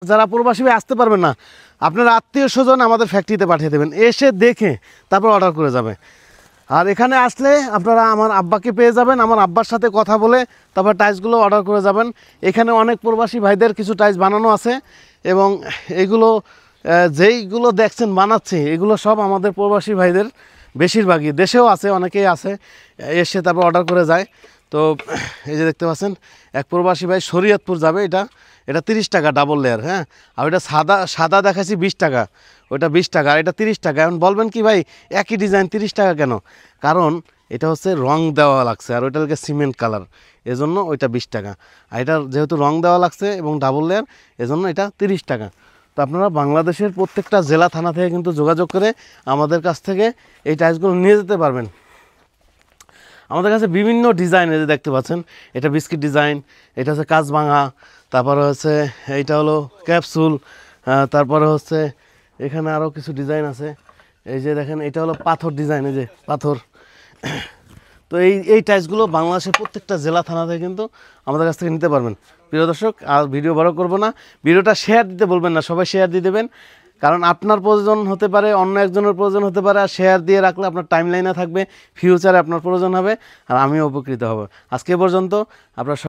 যারা প্রবাসী ভাই আসতে পারবেন না, আপনার আত্মীয় স্বজন আমাদের ফ্যাক্টরিতে পাঠিয়ে দেবেন, এসে দেখে তারপর অর্ডার করে যাবে। আর এখানে আসলে আপনারা আমার আব্বাকে পেয়ে যাবেন, আমার আব্বার সাথে কথা বলে তারপর টাইলসগুলো অর্ডার করে যাবেন। এখানে অনেক প্রবাসী ভাইদের কিছু টাইলস বানানো আছে এবং এগুলো যেইগুলো দেখছেন বানাচ্ছে এগুলো সব আমাদের প্রবাসী ভাইদের, বেশিরভাগই দেশেও আছে, অনেকেই আছে এসে তারপর অর্ডার করে যায়। তো এই যে দেখতে পাচ্ছেন এক প্রবাসী ভাই শরীয়তপুর যাবে, এটা 30 টাকা ডাবল লেয়ার, হ্যাঁ। আর ওইটা সাদা দেখাচ্ছি 20 টাকা, ওইটা 20 টাকা, আর এটা 30 টাকা। এখন বলবেন কি ভাই একই ডিজাইন 30 টাকা কেন? কারণ এটা হচ্ছে রং দেওয়া লাগছে আর ওইটা হচ্ছে সিমেন্ট কালার, এজন্য ওইটা 20 টাকা। আর এটা যেহেতু রং দেওয়া লাগছে এবং ডাবল লেয়ার, এজন্য এটা 30 টাকা। তো আপনারা বাংলাদেশের প্রত্যেকটা জেলা থানা থেকে কিন্তু যোগাযোগ করে আমাদের কাছ থেকে এই টাইলসগুলো নিয়ে যেতে পারবেন। আমাদের কাছে বিভিন্ন ডিজাইনের দেখতে পাচ্ছেন, এটা বিস্কিট ডিজাইন, এটা হচ্ছে কাঁচ ভাঙা, তারপরে হচ্ছে এইটা হলো ক্যাপসুল, তারপরে হচ্ছে এখানে আরও কিছু ডিজাইন আছে। এই যে দেখেন এটা হলো পাথর ডিজাইন, এই যে পাথর। তো এই টাইলসগুলো বাংলাদেশের প্রত্যেকটা জেলা থানা থেকে কিন্তু আমাদের কাছ থেকে নিতে পারবেন। প্রিয় দর্শক, আর ভিডিও বড় করব না, ভিডিওটা শেয়ার দিতে বলবেন না, সবাই শেয়ার দিয়ে দেবেন। কারণ আপনার প্রয়োজন হতে পারে, অন্য একজনের প্রয়োজন হতে পারে, আর শেয়ার দিয়ে রাখলে আপনার টাইম লাইনে থাকবে, ফিউচারে আপনার প্রয়োজন হবে আর আমিও উপকৃত হব। আজকে পর্যন্ত আপনার